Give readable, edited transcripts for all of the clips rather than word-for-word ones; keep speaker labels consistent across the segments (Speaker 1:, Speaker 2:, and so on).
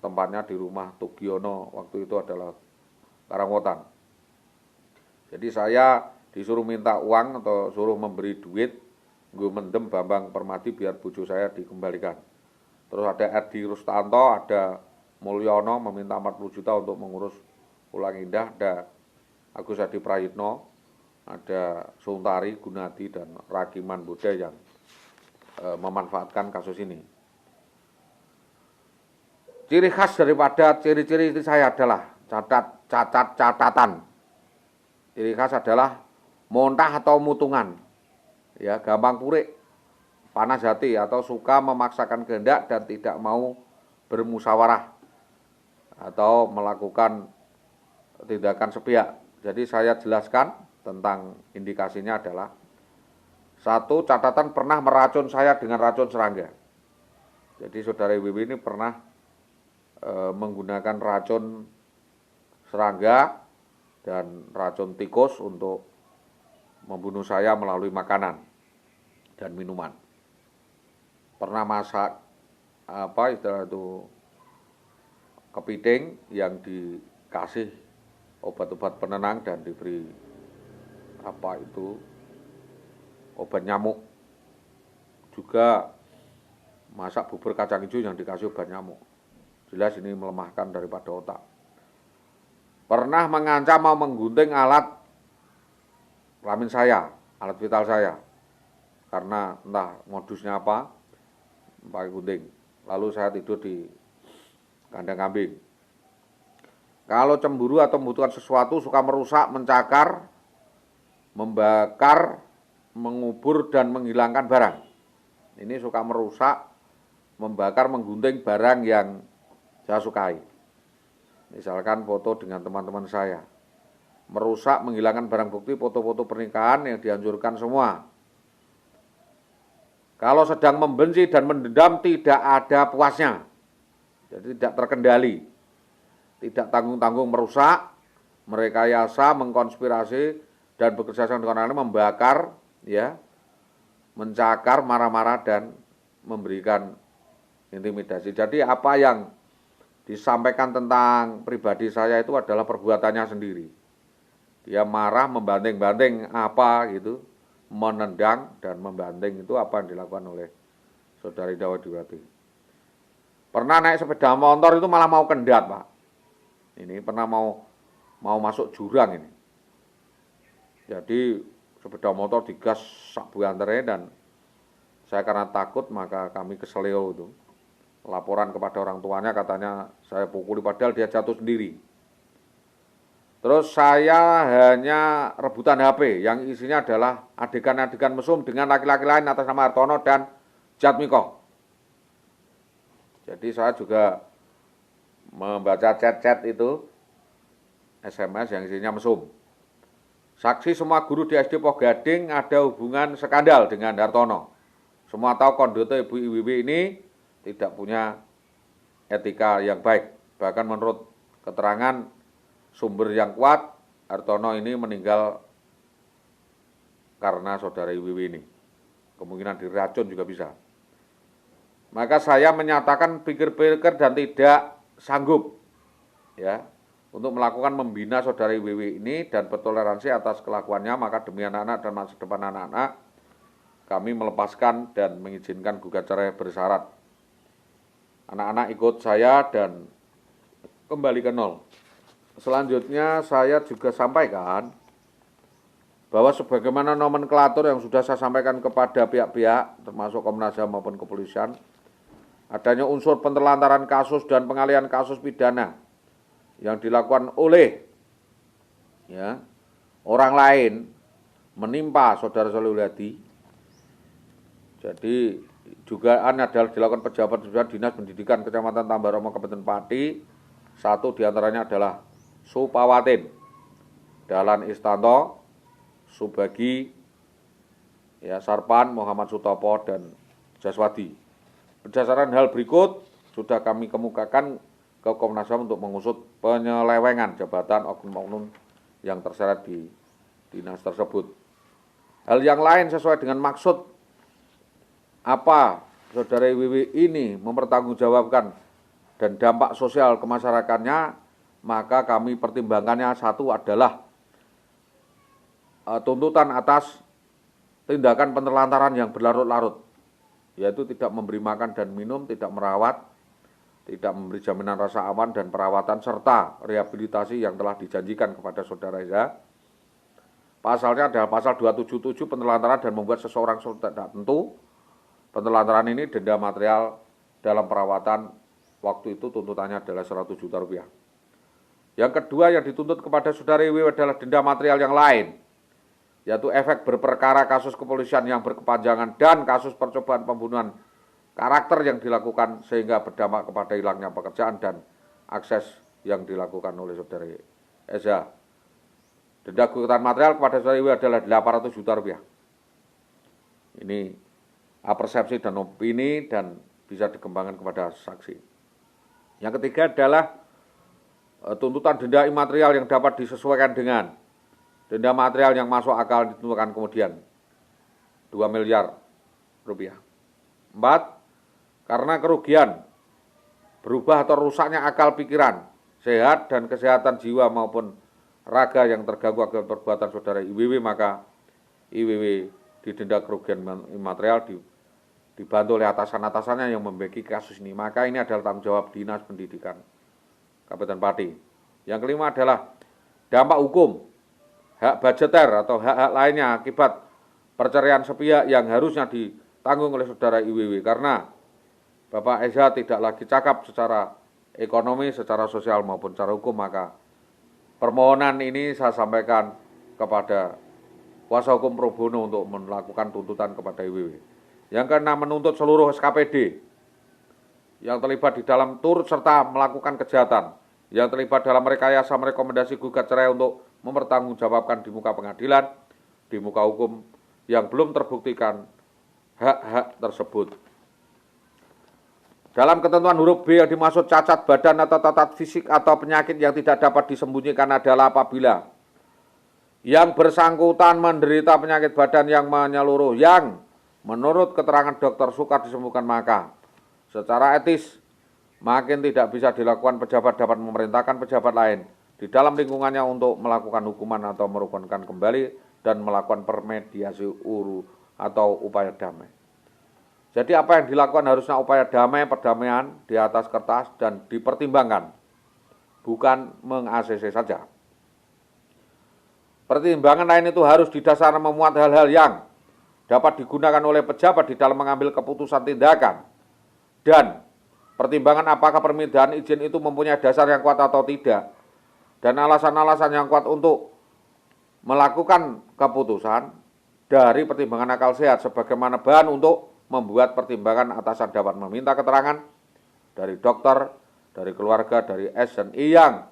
Speaker 1: tempatnya di rumah Tugiono, waktu itu adalah Karangwotan. Jadi saya disuruh minta uang atau suruh memberi duit, gue mendem Bambang Permadi biar bojo saya dikembalikan. Terus ada Edi Rustanto, ada Mulyono meminta 40 juta untuk mengurus Pulang Indah, ada Agus Adi Prayitno, ada Suntari Gunadi dan Rakiman Buddha yang memanfaatkan kasus ini. Ciri khas daripada ciri-ciri itu saya adalah catatan. Ciri khas adalah montah atau mutungan, ya, gampang purik, panas hati atau suka memaksakan kehendak dan tidak mau bermusyawarah atau melakukan tindakan sepihak. Jadi saya jelaskan tentang indikasinya adalah: satu, catatan pernah meracun saya dengan racun serangga. Jadi saudara Wiwi ini pernah menggunakan racun serangga dan racun tikus untuk membunuh saya melalui makanan dan minuman. Pernah masak istilah itu kepiting yang dikasih obat-obat penenang dan diberi obat nyamuk. Juga masak bubur kacang hijau yang dikasih obat nyamuk. Jelas ini melemahkan daripada otak. Pernah mengancam mau menggunting alat kelamin saya, alat vital saya. Karena entah modusnya apa, pakai gunting. Lalu saya tidur di kandang kambing. Kalau cemburu atau membutuhkan sesuatu, suka merusak, mencakar, membakar, mengubur dan menghilangkan barang. Ini suka merusak, membakar, menggunting barang yang saya sukai. Misalkan foto dengan teman-teman saya. Merusak, menghilangkan barang bukti, foto-foto pernikahan yang dihancurkan semua. Kalau sedang membenci dan mendendam tidak ada puasnya. Jadi tidak terkendali. Tidak tanggung-tanggung merusak, merekayasa, mengkonspirasi dan bekerja sama dengan orang lain, membakar, ya, mencakar, marah-marah dan memberikan intimidasi. Jadi apa yang disampaikan tentang pribadi saya itu adalah perbuatannya sendiri. Dia marah, membanting-banting apa gitu, menendang dan membanting, itu apa yang dilakukan oleh saudari Dawadiwati. Pernah naik sepeda motor itu malah mau kendat, Pak. Ini pernah mau masuk jurang ini. Jadi sepeda motor digas sak buantere dan saya karena takut maka kami ke Seleo itu. Laporan kepada orang tuanya, katanya saya pukuli padahal dia jatuh sendiri. Terus saya hanya rebutan HP yang isinya adalah adegan-adegan mesum dengan laki-laki lain atas nama Hartono dan Jatmiko. Jadi saya juga membaca chat-chat itu, SMS yang isinya mesum. Saksi semua guru di SD Pogading ada hubungan skandal dengan Hartono. Semua tahu konduta Ibu Iwiwi ini tidak punya etika yang baik. Bahkan menurut keterangan sumber yang kuat, Hartono ini meninggal karena saudara Iwiwi ini. Kemungkinan diracun juga bisa. Maka saya menyatakan pikir-pikir dan tidak sanggup, ya, untuk melakukan membina saudara Iwiwi ini dan bertoleransi atas kelakuannya. Maka demi anak-anak dan masa depan anak-anak, kami melepaskan dan mengizinkan gugat cerai bersyarat. Anak-anak ikut saya dan kembali ke nol. Selanjutnya saya juga sampaikan bahwa sebagaimana nomenklatur yang sudah saya sampaikan kepada pihak-pihak termasuk Komnas HAM maupun kepolisian, adanya unsur penelantaran kasus dan pengalihan kasus pidana yang dilakukan oleh, ya, orang lain menimpa saudara Soleh Hadi. Jadi dugaan adalah dilakukan pejabat dinas pendidikan Kecamatan Tambaromo Kabupaten Pati. Satu diantaranya adalah Supawatin, Dahlan Istanto, Subagi, ya, Sarpan, Muhammad Sutopo dan Jaswadi. Berdasarkan hal berikut sudah kami kemukakan ke Komnas HAM untuk mengusut penyelewengan jabatan oknum-oknum yang terseret di dinas tersebut. Hal yang lain sesuai dengan maksud apa saudara Wiwi ini mempertanggungjawabkan dan dampak sosial ke masyarakatnya, maka kami pertimbangkannya satu adalah tuntutan atas tindakan penelantaran yang berlarut-larut, yaitu tidak memberi makan dan minum, tidak merawat, tidak memberi jaminan rasa aman dan perawatan, serta rehabilitasi yang telah dijanjikan kepada saudara Eza. Pasalnya adalah pasal 277 penelantaran dan membuat seseorang tidak tentu. Penelantaran ini denda material dalam perawatan, waktu itu tuntutannya adalah 100 juta rupiah. Yang kedua yang dituntut kepada saudara IW adalah denda material yang lain, yaitu efek berperkara kasus kepolisian yang berkepanjangan dan kasus percobaan pembunuhan karakter yang dilakukan sehingga berdampak kepada hilangnya pekerjaan dan akses yang dilakukan oleh saudara Eza. Denda gugatan material kepada saudara IW adalah 800 juta rupiah. Ini persepsi dan opini dan bisa dikembangkan kepada saksi. Yang ketiga adalah tuntutan denda imaterial yang dapat disesuaikan dengan denda material yang masuk akal ditentukan kemudian 2 miliar rupiah. 4. Karena kerugian berubah atau rusaknya akal pikiran, sehat dan kesehatan jiwa maupun raga yang terganggu akibat perbuatan saudara IWW, maka IWW didenda kerugian imaterial dibantu oleh atasan-atasannya yang membagi kasus ini. Maka ini adalah tanggung jawab Dinas Pendidikan Kabupaten Pati. Yang kelima adalah dampak hukum, hak budgeter atau hak-hak lainnya akibat perceraian sepihak yang harusnya ditanggung oleh saudara IWW. Karena Bapak Eza tidak lagi cakap secara ekonomi, secara sosial maupun secara hukum, maka permohonan ini saya sampaikan kepada kuasa hukum pro bono untuk melakukan tuntutan kepada IWW. Yang keenam, menuntut seluruh SKPD yang terlibat di dalam turut serta melakukan kejahatan, yang terlibat dalam rekayasa merekomendasi gugat cerai untuk mempertanggungjawabkan di muka pengadilan, di muka hukum yang belum terbuktikan hak-hak tersebut. Dalam ketentuan huruf B yang dimaksud cacat badan atau cacat fisik atau penyakit yang tidak dapat disembunyikan adalah apabila yang bersangkutan menderita penyakit badan yang menyeluruh yang menurut keterangan dokter sukar disembuhkan, maka secara etis makin tidak bisa dilakukan pejabat dapat memerintahkan pejabat lain di dalam lingkungannya untuk melakukan hukuman atau merukunkan kembali dan melakukan permediasi atau upaya damai. Jadi apa yang dilakukan harusnya upaya damai, perdamaian di atas kertas dan dipertimbangkan, bukan meng-ACC saja. Pertimbangan lain itu harus didasarkan memuat hal-hal yang dapat digunakan oleh pejabat di dalam mengambil keputusan tindakan, dan pertimbangan apakah permintaan izin itu mempunyai dasar yang kuat atau tidak, dan alasan-alasan yang kuat untuk melakukan keputusan dari pertimbangan akal sehat sebagaimana bahan untuk membuat pertimbangan atasan dapat meminta keterangan dari dokter, dari keluarga, dari S dan I yang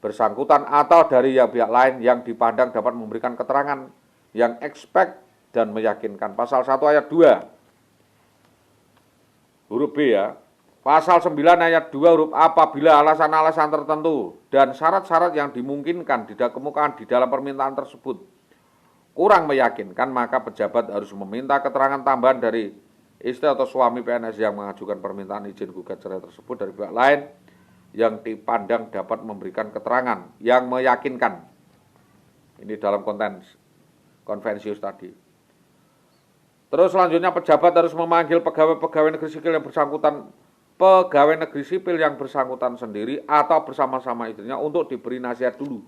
Speaker 1: bersangkutan atau dari pihak lain yang dipandang dapat memberikan keterangan yang expect dan meyakinkan. Pasal 1 ayat 2 huruf B ya. Pasal 9 ayat 2 huruf A, apabila alasan-alasan tertentu dan syarat-syarat yang dimungkinkan dikemukakan di dalam permintaan tersebut kurang meyakinkan, maka pejabat harus meminta keterangan tambahan dari istri atau suami PNS yang mengajukan permintaan izin gugat cerai tersebut dari pihak lain yang dipandang dapat memberikan keterangan yang meyakinkan. Ini dalam konteks konvensius tadi. Terus selanjutnya pejabat harus memanggil pegawai negeri sipil yang bersangkutan sendiri atau bersama-sama istrinya untuk diberi nasihat dulu.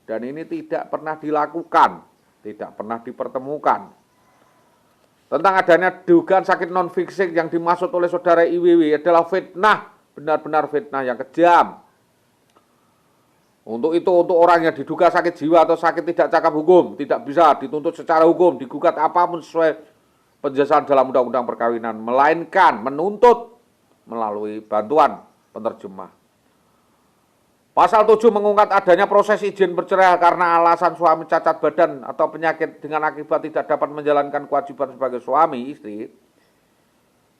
Speaker 1: Dan ini tidak pernah dilakukan, tidak pernah dipertemukan. Tentang adanya dugaan sakit non-fisik yang dimaksud oleh saudara IWW adalah fitnah, benar-benar fitnah yang kejam. Untuk orang yang diduga sakit jiwa atau sakit tidak cakap hukum, tidak bisa dituntut secara hukum, digugat apapun sesuai penjelasan dalam undang-undang perkawinan, melainkan menuntut melalui bantuan penerjemah. Pasal 7 mengungkap adanya proses izin bercerai karena alasan suami cacat badan atau penyakit dengan akibat tidak dapat menjalankan kewajiban sebagai suami istri,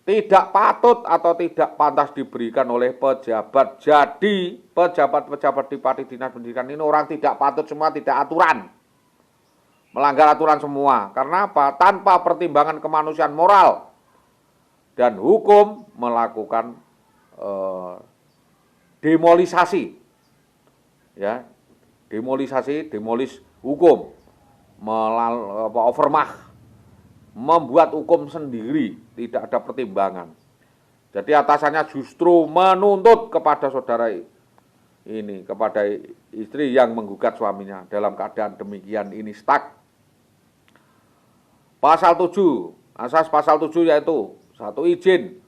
Speaker 1: tidak patut atau tidak pantas diberikan oleh pejabat. Jadi pejabat-pejabat di Pati Dinas Pendidikan ini orang tidak patut semua, tidak aturan, melanggar aturan semua. Karena apa? Tanpa pertimbangan kemanusiaan moral dan hukum melakukan demolisasi, ya, demolis hukum, overmach, membuat hukum sendiri, tidak ada pertimbangan. Jadi atasannya justru menuntut kepada saudara ini, kepada istri yang menggugat suaminya dalam keadaan demikian ini stuck. Pasal 7, asas pasal 7 yaitu satu izin.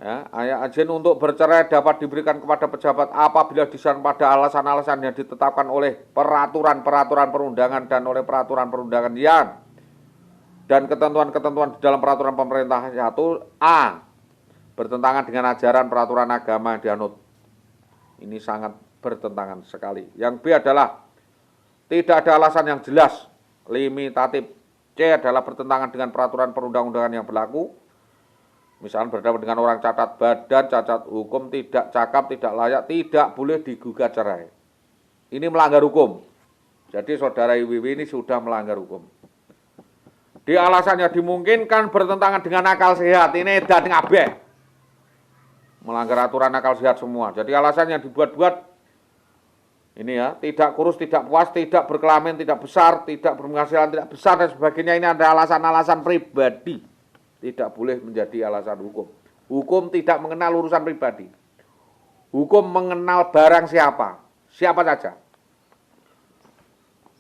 Speaker 1: Ya, izin untuk bercerai dapat diberikan kepada pejabat apabila disandang pada alasan-alasan yang ditetapkan oleh peraturan-peraturan perundangan dan oleh peraturan perundangan yang dan ketentuan-ketentuan di dalam peraturan pemerintah. Satu, A, bertentangan dengan ajaran peraturan agama yang dianut. Ini sangat bertentangan sekali. Yang B adalah tidak ada alasan yang jelas, limitatif. C adalah bertentangan dengan peraturan perundang-undangan yang berlaku. Misalnya berhadapan dengan orang cacat badan, cacat hukum, tidak cakap, tidak layak, tidak boleh digugat cerai. Ini melanggar hukum. Jadi saudara IWW ini sudah melanggar hukum. Di alasannya dimungkinkan bertentangan dengan akal sehat. Ini edan ngabeh. Melanggar aturan akal sehat semua. Jadi alasannya dibuat-buat. Ini ya, tidak kurus, tidak puas, tidak berkelamin, tidak besar, tidak berpenghasilan, tidak besar, dan sebagainya. Ini ada alasan-alasan pribadi. Tidak boleh menjadi alasan hukum. Hukum tidak mengenal urusan pribadi. Hukum mengenal barang siapa saja.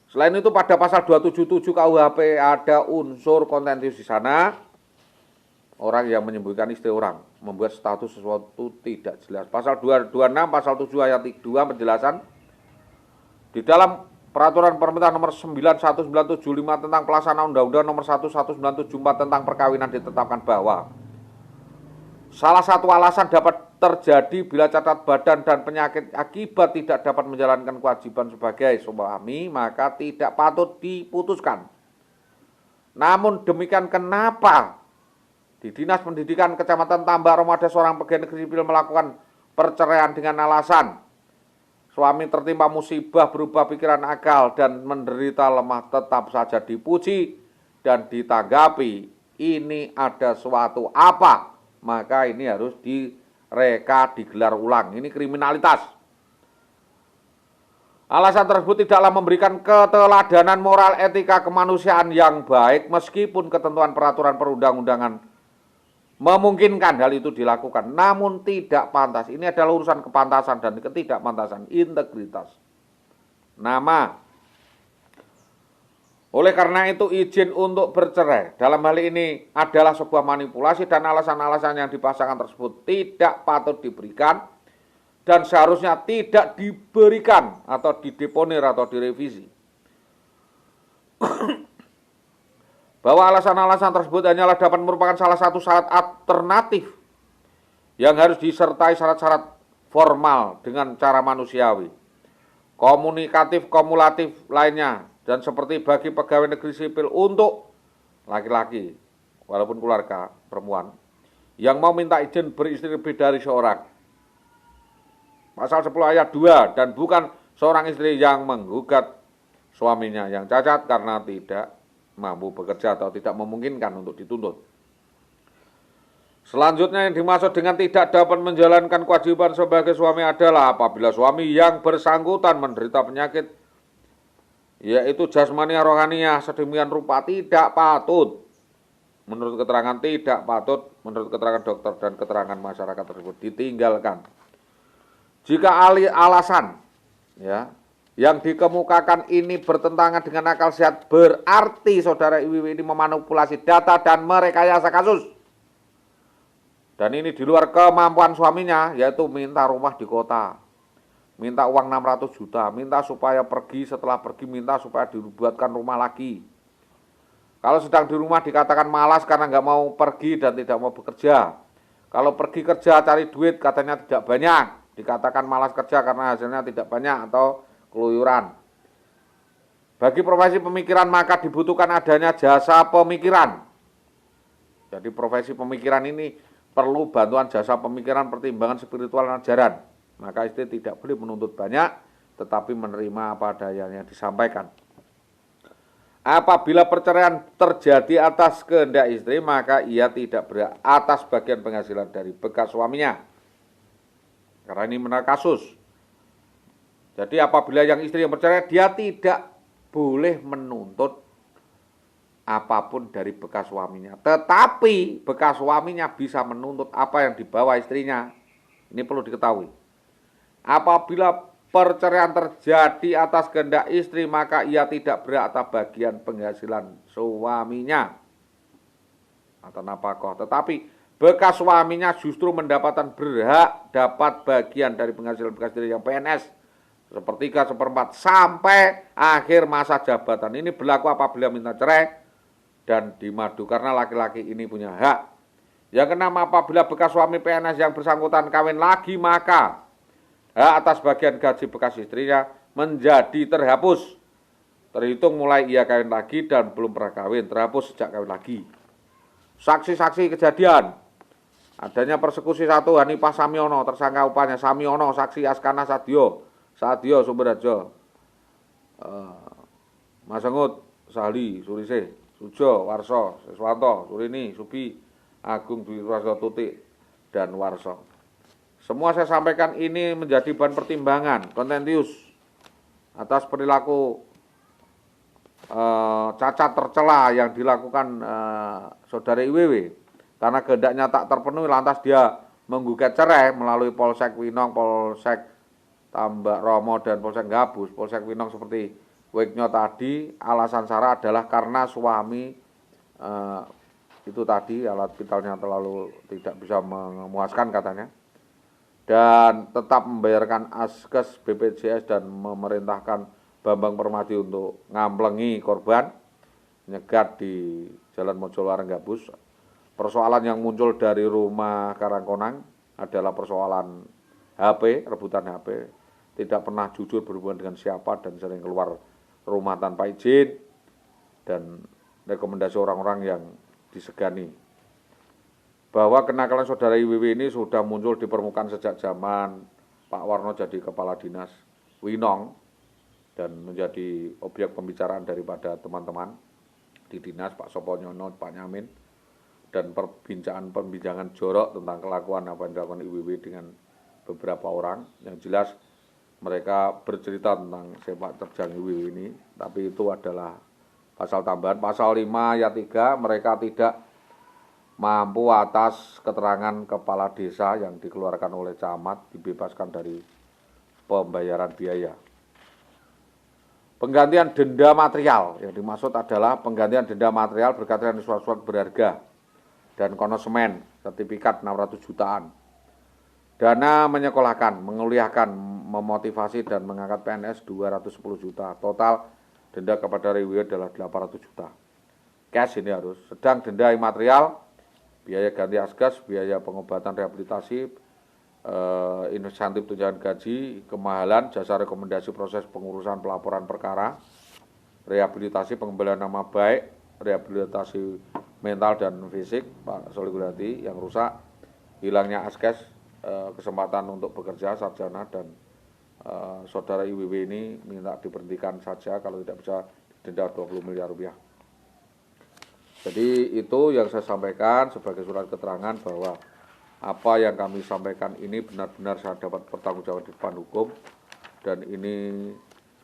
Speaker 1: Selain itu pada pasal 277 KUHP ada unsur kontentius di sana. Orang yang menyembunyikan istri orang, membuat status sesuatu tidak jelas. Pasal 226, pasal 7 ayat 2 penjelasan. Di dalam Peraturan Pemerintah nomor 91975 tentang pelaksanaan Undang-Undang nomor 11974 tentang perkawinan ditetapkan bahwa salah satu alasan dapat terjadi bila cacat badan dan penyakit akibat tidak dapat menjalankan kewajiban sebagai suami, maka tidak patut diputuskan. Namun demikian kenapa di Dinas Pendidikan Kecamatan Tambak Romo ada seorang pegawai negeri sipil melakukan perceraian dengan alasan suami tertimpa musibah berubah pikiran akal dan menderita lemah, tetap saja dipuji dan ditanggapi ini ada suatu apa, maka ini harus digelar ulang. Ini kriminalitas. Alasan tersebut tidaklah memberikan keteladanan moral etika kemanusiaan yang baik meskipun ketentuan peraturan perundang-undangan memungkinkan hal itu dilakukan, namun tidak pantas. Ini adalah urusan kepantasan dan ketidakpantasan, integritas. Nama. Oleh karena itu izin untuk bercerai dalam hal ini adalah sebuah manipulasi dan alasan-alasan yang dipasangkan tersebut tidak patut diberikan dan seharusnya tidak diberikan atau dideponir atau direvisi. Bahwa alasan-alasan tersebut hanyalah dapat merupakan salah satu syarat alternatif yang harus disertai syarat-syarat formal dengan cara manusiawi, komunikatif, kumulatif lainnya, dan seperti bagi pegawai negeri sipil untuk laki-laki, walaupun keluarga perempuan, yang mau minta izin beristri lebih dari seorang. Pasal 10 ayat 2, dan bukan seorang istri yang menggugat suaminya yang cacat karena tidak mampu bekerja atau tidak memungkinkan untuk dituntut. Selanjutnya yang dimaksud dengan tidak dapat menjalankan kewajiban sebagai suami adalah apabila suami yang bersangkutan menderita penyakit yaitu jasmania rohania sedemikian rupa tidak patut, menurut keterangan tidak patut, menurut keterangan dokter dan keterangan masyarakat tersebut ditinggalkan. Jika alasan ya yang dikemukakan ini bertentangan dengan akal sehat, berarti saudara IWW ini memanipulasi data dan merekayasa kasus. Dan ini di luar kemampuan suaminya, yaitu minta rumah di kota, minta uang 600 juta, minta supaya pergi, setelah pergi minta supaya dibuatkan rumah lagi. Kalau sedang di rumah dikatakan malas karena nggak mau pergi dan tidak mau bekerja. Kalau pergi kerja cari duit katanya tidak banyak, dikatakan malas kerja karena hasilnya tidak banyak atau keluyuran. Bagi profesi pemikiran maka dibutuhkan adanya jasa pemikiran. Jadi profesi pemikiran ini perlu bantuan jasa pemikiran, pertimbangan spiritual dan ajaran. Maka istri tidak boleh menuntut banyak, tetapi menerima apa adanya yang disampaikan. Apabila perceraian terjadi atas kehendak istri, maka ia tidak berhak atas bagian penghasilan dari bekas suaminya. karena ini menarik kasus. Jadi apabila yang istri yang bercerai, dia tidak boleh menuntut apapun dari bekas suaminya. Tetapi bekas suaminya bisa menuntut apa yang dibawa istrinya. Ini perlu diketahui. Apabila perceraian terjadi atas kehendak istri, maka ia tidak berhak atas bagian penghasilan suaminya atau nafkah. Tetapi bekas suaminya justru mendapatkan berhak dapat bagian dari penghasilan bekas istri yang PNS sepertiga, seperempat sampai akhir masa jabatan. Ini berlaku apabila minta cerai dan dimadu karena laki-laki ini punya hak. Yang keenam, apabila bekas suami PNS yang bersangkutan kawin lagi, maka hak atas bagian gaji bekas istrinya menjadi terhapus. Terhitung mulai ia kawin lagi dan belum pernah kawin, terhapus sejak kawin lagi. Saksi-saksi kejadian. Adanya persekusi 1, Hanifah Samiono, tersangka upahnya Samiono, saksi Askana Sadio Sumberharjo, Masengut, Sahli, Surise, Sujo, Warso, Siswanto, Surini, Subi, Agung, Dwi Warso, Tutik, dan Warso. Semua saya sampaikan ini menjadi bahan pertimbangan kontentius atas perilaku cacat tercela yang dilakukan saudara IWW. Karena kehendaknya tak terpenuhi, lantas dia menggugat cerai melalui Polsek Winong, Polsek Tambak Romo, dan Polsek Gabus. Polsek Winong seperti Weknyo tadi, alasan Sarah adalah karena suami itu tadi alat vitalnya terlalu tidak bisa memuaskan katanya, dan tetap membayarkan askes BPJS dan memerintahkan Bambang Permadi untuk ngamplengi korban nyegat di Jalan Mojolaran Gabus. Persoalan yang muncul dari rumah Karangkonang adalah persoalan HP, rebutan HP, tidak pernah jujur berhubungan dengan siapa dan sering keluar rumah tanpa izin, dan rekomendasi orang-orang yang disegani. Bahwa kenakalan saudara IWW ini sudah muncul di permukaan sejak zaman Pak Warno jadi kepala dinas Winong dan menjadi objek pembicaraan daripada teman-teman di dinas, Pak Soponyono, Pak Nyamin, dan perbincangan jorok tentang kelakuan apa yang dilakukan IWW dengan beberapa orang. Yang jelas mereka bercerita tentang sepak terjang IWW ini, tapi itu adalah pasal tambahan, pasal 5 ayat 3, mereka tidak mampu atas keterangan kepala desa yang dikeluarkan oleh camat dibebaskan dari pembayaran biaya. Penggantian denda material, yang dimaksud adalah penggantian denda material berkaitan dengan surat-surat berharga dan konosemen, sertifikat 600 jutaan. Dana menyekolahkan, menguliahkan, memotivasi dan mengangkat PNS 210 juta. Total denda kepada IWW adalah 800 juta. Cash ini harus. Sedang denda imaterial, biaya ganti asgas, biaya pengobatan rehabilitasi, insentif tunjangan gaji, kemahalan, jasa rekomendasi proses pengurusan pelaporan perkara, rehabilitasi pengembalian nama baik, rehabilitasi mental dan fisik Pak Solihulanti yang rusak, hilangnya asgas, kesempatan untuk bekerja sarjana, dan saudara IWW ini minta diberhentikan saja kalau tidak bisa denda 20 miliar rupiah. Jadi itu yang saya sampaikan sebagai surat keterangan bahwa apa yang kami sampaikan ini benar-benar saya dapat pertanggungjawaban di depan hukum, dan ini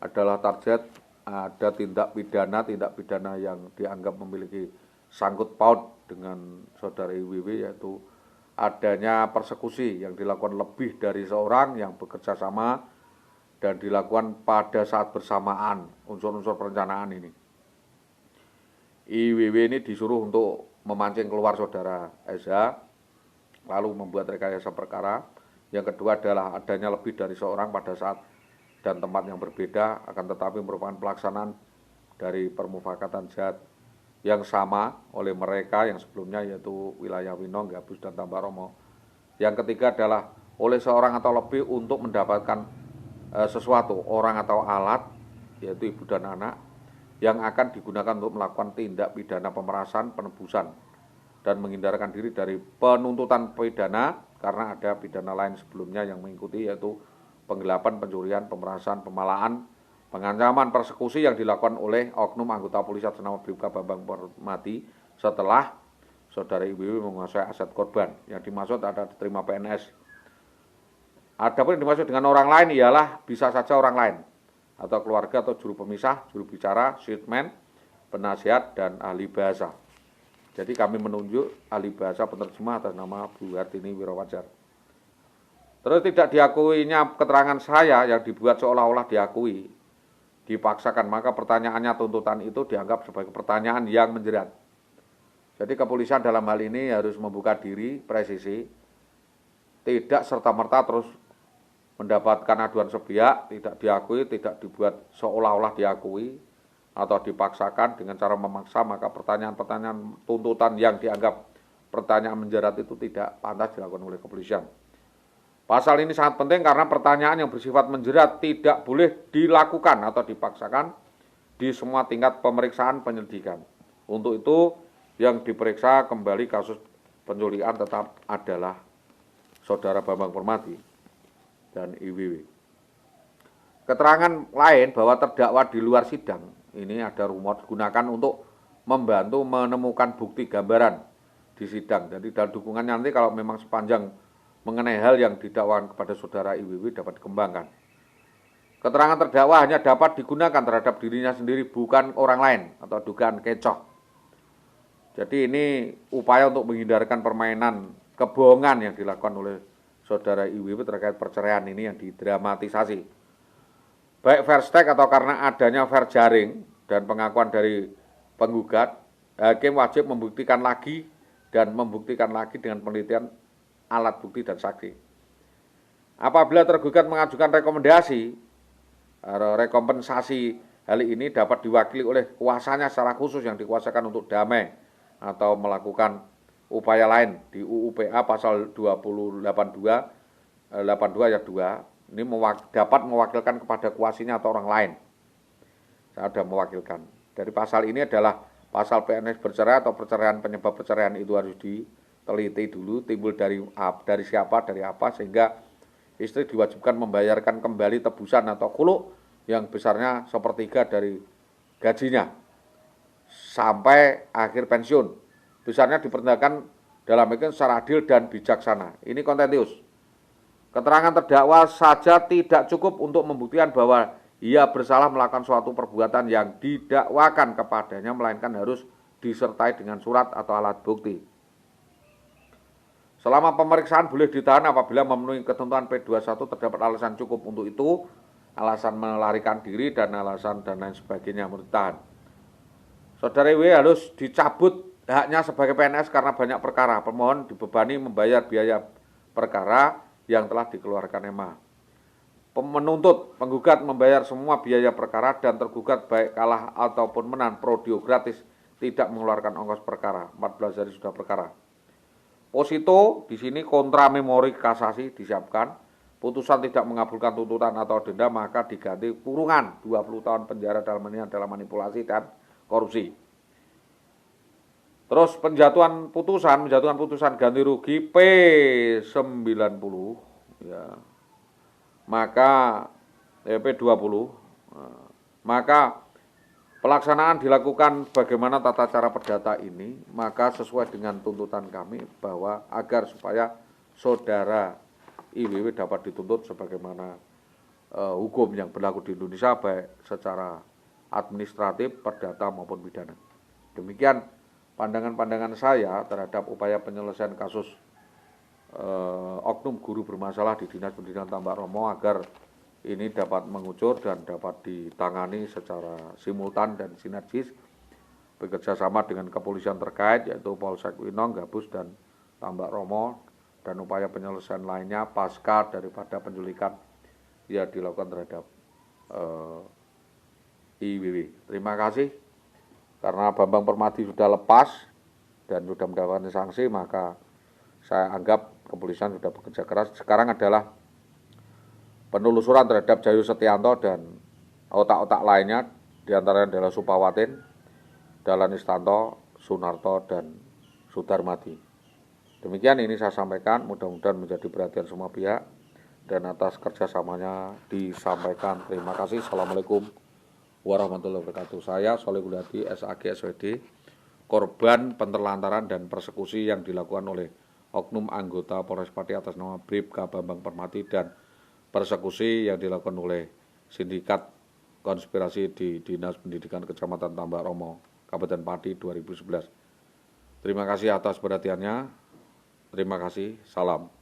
Speaker 1: adalah target ada tindak pidana yang dianggap memiliki sangkut paut dengan saudara IWW, yaitu adanya persekusi yang dilakukan lebih dari seorang yang bekerja sama dan dilakukan pada saat bersamaan unsur-unsur perencanaan ini. IWW ini disuruh untuk memancing keluar saudara SH, lalu membuat rekayasa perkara. Yang kedua adalah adanya lebih dari seorang pada saat dan tempat yang berbeda, akan tetapi merupakan pelaksanaan dari permufakatan jahat yang sama oleh mereka yang sebelumnya, yaitu wilayah Winong, Gabus, dan Tambak Romo. Yang ketiga adalah oleh seorang atau lebih untuk mendapatkan sesuatu, orang atau alat, yaitu ibu dan anak, yang akan digunakan untuk melakukan tindak pidana pemerasan, penebusan, dan menghindarkan diri dari penuntutan pidana karena ada pidana lain sebelumnya yang mengikuti, yaitu penggelapan, pencurian, pemerasan, pemalaan, pengancaman, persekusi yang dilakukan oleh oknum anggota polisi atas nama Bribka Bambang Permadi setelah saudara IWW menguasai aset korban. Yang dimaksud ada diterima PNS Adapun yang dimaksud dengan orang lain ialah bisa saja orang lain atau keluarga atau juru pemisah, juru bicara, statement, penasihat, dan ahli bahasa. Jadi kami menunjuk ahli bahasa penerjemah atas nama Bu Hartini Wirawajar. Terus tidak diakuinya keterangan saya yang dibuat seolah-olah diakui, dipaksakan, maka pertanyaannya tuntutan itu dianggap sebagai pertanyaan yang menjerat. Jadi kepolisian dalam hal ini harus membuka diri, presisi, tidak serta-merta terus mendapatkan aduan sepihak, tidak diakui, tidak dibuat seolah-olah diakui, atau dipaksakan dengan cara memaksa, maka pertanyaan-pertanyaan tuntutan yang dianggap pertanyaan menjerat itu tidak pantas dilakukan oleh kepolisian. Pasal ini sangat penting karena pertanyaan yang bersifat menjerat tidak boleh dilakukan atau dipaksakan di semua tingkat pemeriksaan penyelidikan. Untuk itu, yang diperiksa kembali kasus penculikan tetap adalah Saudara Bambang Permati dan IWW. Keterangan lain bahwa terdakwa di luar sidang, ini ada rumor digunakan untuk membantu menemukan bukti gambaran di sidang. Jadi dalam dukungannya nanti kalau memang sepanjang mengenai hal yang didakwakan kepada Saudara IWW dapat dikembangkan. Keterangan terdakwa hanya dapat digunakan terhadap dirinya sendiri, bukan orang lain atau dugaan kecoh. Jadi ini upaya untuk menghindarkan permainan kebohongan yang dilakukan oleh Saudara IWW terkait perceraian ini yang didramatisasi. Baik fair stake atau karena adanya fair jaring dan pengakuan dari penggugat, hakim wajib membuktikan lagi dengan penelitian alat bukti dan saksi. Apabila tergugat mengajukan rekompensasi hal ini dapat diwakili oleh kuasanya secara khusus yang dikuasakan untuk damai atau melakukan upaya lain di UU PA pasal 282 ayat 2. Ini dapat mewakilkan kepada kuasinya atau orang lain. Saya sudah mewakilkan. Dari pasal ini adalah pasal PNS bercerai atau perceraian, penyebab perceraian itu harus diteliti dulu, timbul dari siapa, dari apa, sehingga istri diwajibkan membayarkan kembali tebusan atau khulu yang besarnya sepertiga dari gajinya sampai akhir pensiun. Besarnya diperintahkan dalam hal secara adil dan bijaksana. Ini kontentius. Keterangan terdakwa saja tidak cukup untuk membuktikan bahwa ia bersalah melakukan suatu perbuatan yang didakwakan kepadanya, melainkan harus disertai dengan surat atau alat bukti. Selama pemeriksaan boleh ditahan apabila memenuhi ketentuan P21 terdapat alasan cukup untuk itu, alasan melarikan diri dan alasan dan lain sebagainya menurut ditahan. Saudara W harus dicabut haknya sebagai PNS karena banyak perkara. Pemohon dibebani membayar biaya perkara yang telah dikeluarkan EMA. Menuntut penggugat membayar semua biaya perkara dan tergugat baik kalah ataupun menang prodio gratis tidak mengeluarkan ongkos perkara. 14 hari sudah perkara. Posito di sini kontra memori kasasi disiapkan. Putusan tidak mengabulkan tuntutan atau denda maka diganti kurungan 20 tahun penjara dalam manipulasi dan korupsi. Terus menjatuhkan putusan ganti rugi P90 ya. Maka P20 maka pelaksanaan dilakukan bagaimana tata cara perdata ini, maka sesuai dengan tuntutan kami bahwa agar supaya Saudara IWW dapat dituntut sebagaimana hukum yang berlaku di Indonesia baik secara administratif, perdata maupun pidana. Demikian pandangan-pandangan saya terhadap upaya penyelesaian kasus oknum guru bermasalah di Dinas Pendidikan Tambak Romo agar ini dapat mengucur dan dapat ditangani secara simultan dan sinergis bekerjasama dengan kepolisian terkait yaitu Polsek Winong, Gabus, dan Tambak Romo, dan upaya penyelesaian lainnya pasca daripada penculikan yang dilakukan terhadap IWW. Terima kasih. Karena Bambang Permati sudah lepas dan sudah mendapatkan sanksi, maka saya anggap kepolisian sudah bekerja keras. Sekarang adalah penelusuran terhadap Jayu Setianto dan otak-otak lainnya, diantaranya adalah Supawatin, Dahlan Istanto, Sunarto, dan Sudarmadi. Demikian ini saya sampaikan, mudah-mudahan menjadi perhatian semua pihak, dan atas kerjasamanya disampaikan. Terima kasih. Assalamualaikum warahmatullahi wabarakatuh. Saya Solehul Hadi, SAG SWD, korban penelantaran dan persekusi yang dilakukan oleh oknum anggota Polres Pati atas nama Bribka Bambang Permati dan persekusi yang dilakukan oleh sindikat konspirasi di Dinas Pendidikan Kecamatan Tambak Romo, Kabupaten Pati 2011. Terima kasih atas perhatiannya. Terima kasih. Salam.